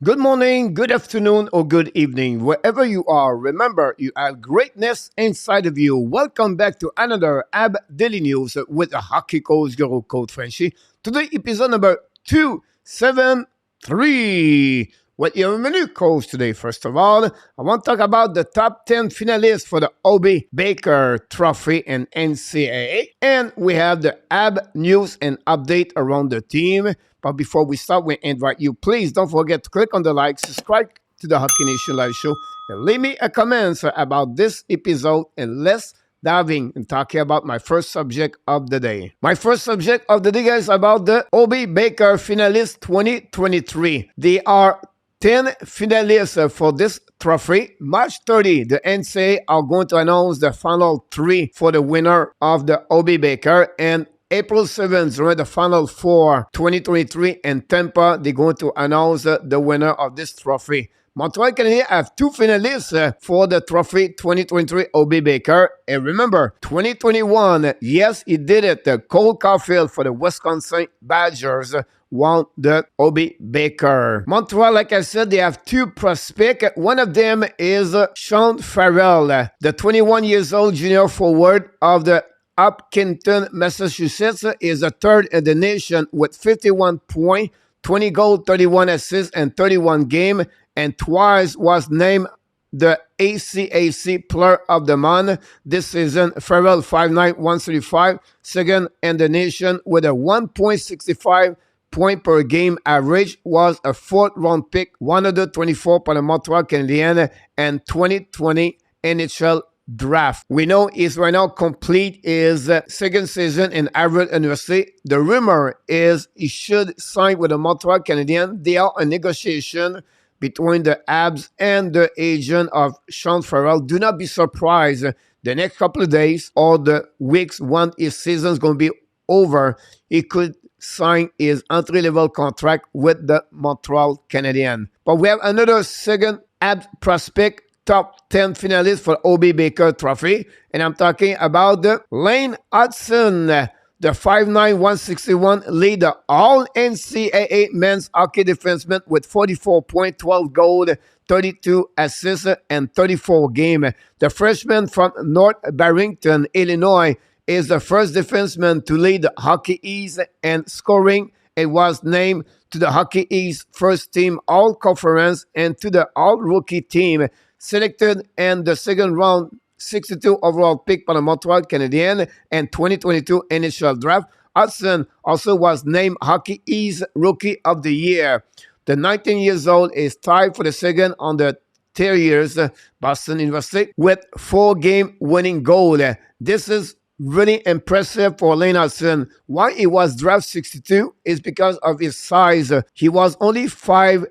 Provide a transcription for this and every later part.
Good morning, good afternoon, or good evening, wherever you are. Remember, you have greatness inside of you. Welcome back to another AB Daily News with a hockey coach, your code Frenchy. Today, episode number 273. What your menu coach today? First of all, I want to talk about the top 10 finalists for the Hobey Baker Trophy and NCAA. And we have the AB news and update around the team. But before we start, we invite you, please don't forget to click on the like, subscribe to the Hockey Nation Live Show, and leave me a comment about this episode, and let's diving and talking about my first subject of the day. My first subject of the day is about the Hobey Baker Finalists 2023. They are 10 finalists for this trophy. March 30, the NCAA are going to announce the final 3 for the winner of the Hobey Baker, and April 7th, during the Final 4 2023 in Tampa, they're going to announce the winner of this trophy. Montreal Canadiens have 2 finalists for the trophy 2023 Hobey Baker. And remember, 2021, yes, he did it. Cole Caulfield for the Wisconsin Badgers won the Hobey Baker. Montreal, like I said, they have 2 prospects. One of them is Hutson-Farrell, the 21 years old junior forward of the Hopkinton, Massachusetts, is the 3rd in the nation with 51 points, 20 goals, 31 assists, and 31 games, and twice was named the ACAC Player of the Month this season. Farrell 5'9", 135, 2nd in the nation with a 1.65 point per game average, was a 4th round pick, 124 for the Montreal Canadiens, and 2020 NHL draft. We know he's right now complete his second season in Harvard University. The rumor is he should sign with the Montreal Canadiens. They are in negotiation between the Habs and the agent of Hutson-Farrell. Do not be surprised the next couple of days or the weeks when his season is going to be over, he could sign his entry-level contract with the Montreal Canadiens. But we have another second Habs prospect, top 10 finalists for Hobey Baker Trophy. And I'm talking about the Lane Hutson, the 5'9", 161 lead the All-NCAA men's hockey defenseman with 44 points, 12 goals, 32 assists, and 34 games. The freshman from North Barrington, Illinois, is the first defenseman to lead the Hockey East and scoring. It was named to the Hockey East first team All-Conference and to the All-Rookie team, selected in the second round, 62 overall pick by the Montreal Canadiens and 2022 NHL draft. Hutson also was named Hockey East Rookie of the Year. The 19 years old is tied for the second on the Terriers, Boston University, with 4-game winning goal. This is really impressive for Lane Hutson. Why he was draft 62 is because of his size. He was only 5'8",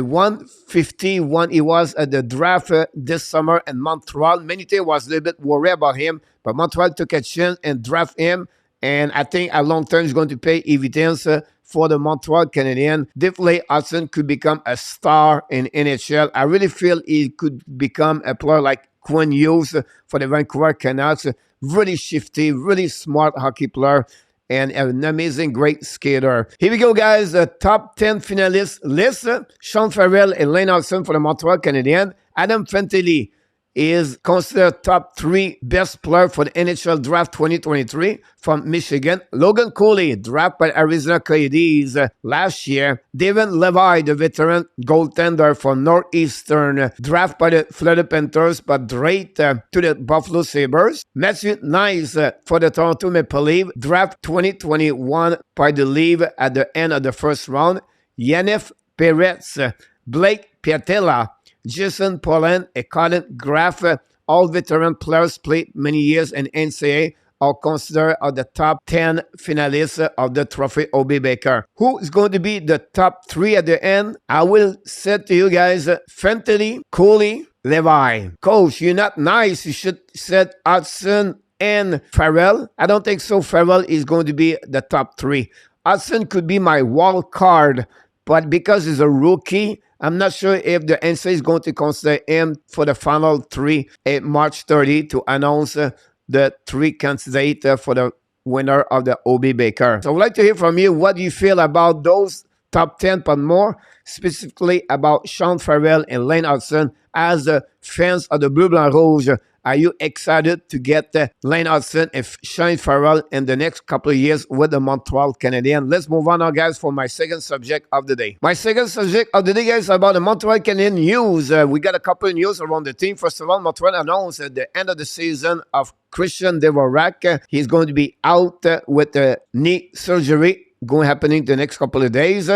151. He was at the draft this summer in Montreal. Many teams was a little bit worried about him, but Montreal took a chance and draft him. And I think at long term, he's going to pay dividends for the Montreal Canadiens. Definitely, Hutson could become a star in NHL. I really feel he could become a player like Quinn Hughes for the Vancouver Canucks. Really shifty, really smart hockey player, and an amazing, great skater. Here we go, guys. The top 10 finalists list. Hutson-Farrell and Lane Hutson for the Montreal Canadiens. Adam Fantilli is considered top 3 best player for the NHL Draft 2023 from Michigan. Logan Cooley, drafted by Arizona Coyotes last year. Devin Levi, the veteran goaltender from Northeastern, drafted by the Florida Panthers, but drafted to the Buffalo Sabres. Matthew Nice for the Toronto Maple Leafs, draft 2021 by the Leafs at the end of the first round. Yannick Peretz, Blake Piatella, Jason Pollan, and Colin Graff, all veteran players played many years in NCAA, are considered the top 10 finalists of the trophy Hobey Baker. Who is going to be the top 3 at the end? I will say to you guys, Fantilli, Cooley, Levi. Coach, you're not nice. You should set Hutson and Farrell. I don't think so. Farrell is going to be the top 3. Hutson could be my wild card, but because he's a rookie, I'm not sure if the NCAA is going to consider him for the final 3 at March 30 to announce the 3 candidates for the winner of the Hobey Baker. So I would like to hear from you. What do you feel about those top 10, but more specifically about Sean Farrell and Lane Hutson. As fans of the Bleu Blanc Rouge, are you excited to get Lane Hutson and Sean Farrell in the next couple of years with the Montreal Canadiens? Let's move on now, guys, for my second subject of the day. My second subject of the day, guys, is about the Montreal Canadiens news. We got a couple of news around the team. First of all, Montreal announced at the end of the season of Christian DUARTE. He's going to be out with knee surgery happening the next couple of days.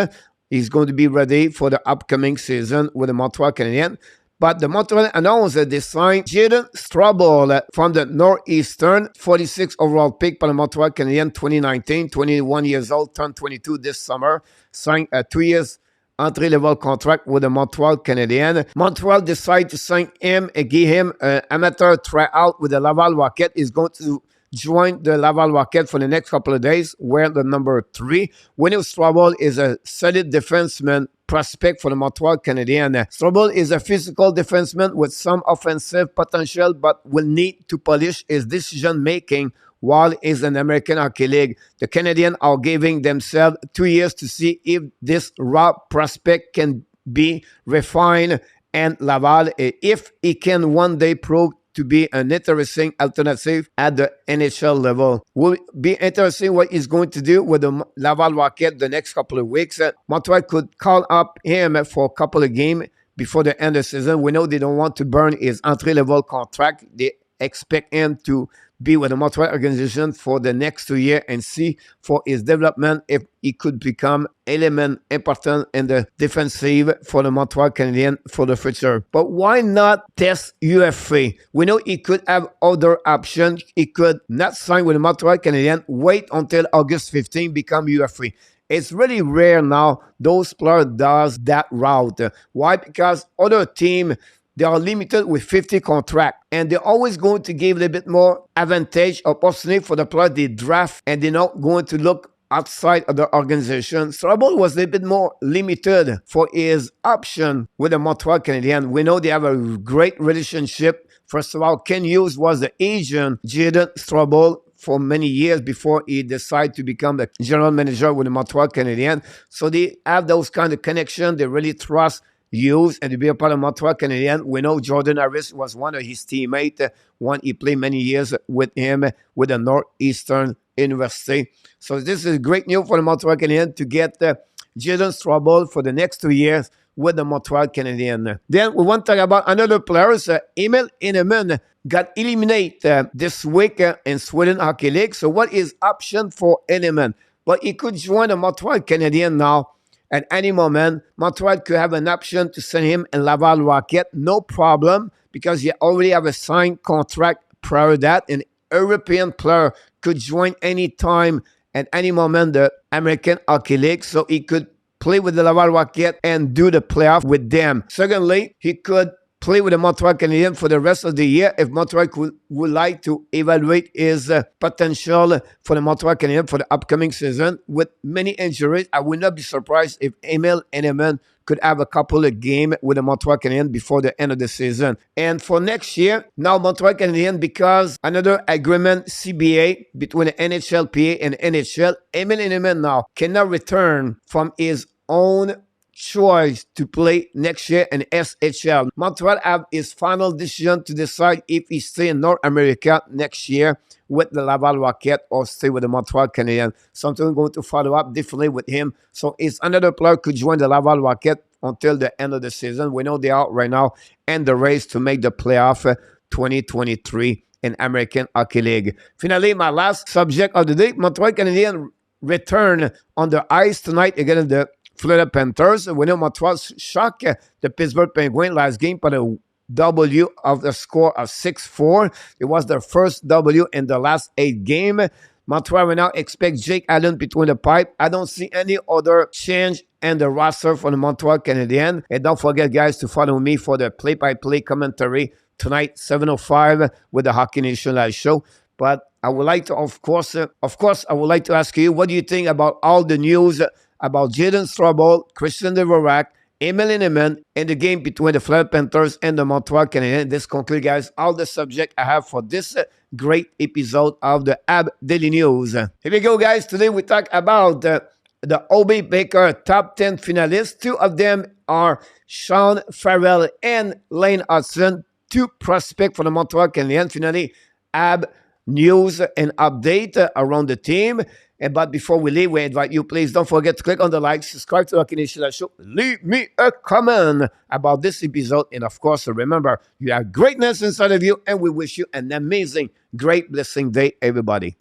He's going to be ready for the upcoming season with the Montreal Canadiens. But the Montreal announced that they signed Jayden Struble from the Northeastern, 46 overall pick by the Montreal Canadiens 2019, 21 years old, turned 22 this summer, signed a 2 years entry-level contract with the Montreal Canadiens. Montreal decided to sign him and give him an amateur tryout with the Laval Rocket. He's going to join the Laval Rocket for the next couple of days, wearing the number 3. Winnie Struble is a solid defenseman prospect for the Montreal Canadiens. Struble is a physical defenseman with some offensive potential, but will need to polish his decision-making while he's in the American Hockey League. The Canadiens are giving themselves 2 years to see if this raw prospect can be refined and Laval, if he can one day prove to be an interesting alternative at the NHL level. Will be interesting what he's going to do with the Laval Rocket the next couple of weeks. Montreal could call up him for a couple of games before the end of the season. We know they don't want to burn his entry-level contract. They expect him to be with the Montreal organization for the next 2 years and see for his development if he could become element important in the defensive for the Montreal Canadiens for the future. But why not test UFA? We know he could have other options. He could not sign with the Montreal Canadiens, wait until August 15, become UFA. It's really rare now those players does that route. Why? Because other team, they are limited with 50 contract, and they're always going to give a little bit more advantage, opportunity for the player they draft, and they're not going to look outside of the organization. Struble was a little bit more limited for his option with the Montreal Canadiens. We know they have a great relationship. First of all, Ken Hughes was the agent, Jayden Struble, for many years before he decided to become the general manager with the Montreal Canadiens. So they have those kind of connections. They really trust Hughes and to be a part of Montreal Canadiens. We know Jordan Harris was one of his teammates. One, he played many years with him with the Northeastern University. So this is great news for the Montreal Canadiens to get Jayden Struble for the next 2 years with the Montreal Canadiens. Then we want to talk about another player. Emil Heineman got eliminated this week in Sweden Hockey League. So what is option for Heineman? Well, he could join the Montreal Canadiens now. At any moment, Montreal could have an option to send him in Laval Rocket. No problem, because he already have a signed contract prior to that. An European player could join any time, at any moment, the American Hockey League. So he could play with the Laval Rocket and do the playoff with them. Secondly, he could play with the Montreal Canadiens for the rest of the year if Montreal would like to evaluate his potential for the Montreal Canadiens for the upcoming season. With many injuries, I would not be surprised if Emil Heineman could have a couple of games with the Montreal Canadiens before the end of the season. And for next year, now Montreal Canadiens, because another agreement CBA between the NHLPA and NHL, Emil Heineman now cannot return from his own choice to play next year in SHL. Montreal have his final decision to decide if he stay in North America next year with the Laval Rocket or stay with the Montreal Canadiens. Something we're going to follow up differently with him. So it's another player could join the Laval Rocket until the end of the season. We know they are right now in the race to make the playoff 2023 in American Hockey League. Finally, my last subject of the day, Montreal Canadiens return on the ice tonight against the Florida Panthers. We know Montreal shocked the Pittsburgh Penguins last game by a W of the score of 6-4. It was their first W in the last 8 games. Montreal will now expect Jake Allen between the pipe. I don't see any other change in the roster for the Montreal Canadiens. And don't forget, guys, to follow me for the play-by-play commentary tonight, 7:05 with the Hockey Nation Live show. But I would like to, of course, I would like to ask you, what do you think about all the news about Jayden Struble, Christian DUARTE, Emil Heineman, and the game between the Florida Panthers and the Montreal Canadiens? This concludes, guys, all the subject I have for this great episode of the AB Daily News. Here we go, guys. Today we talk about the Hobey Baker top 10 finalists. Two of them are Hutson-Farrell and Lane Hutson, two prospects for the Montreal Canadiens. Finally, Ab news and update around the team. But before we leave, we invite you, please don't forget to click on the like, subscribe to the Canadian Show, leave me a comment about this episode, and of course, remember, you have greatness inside of you, and we wish you an amazing, great, blessing day, everybody.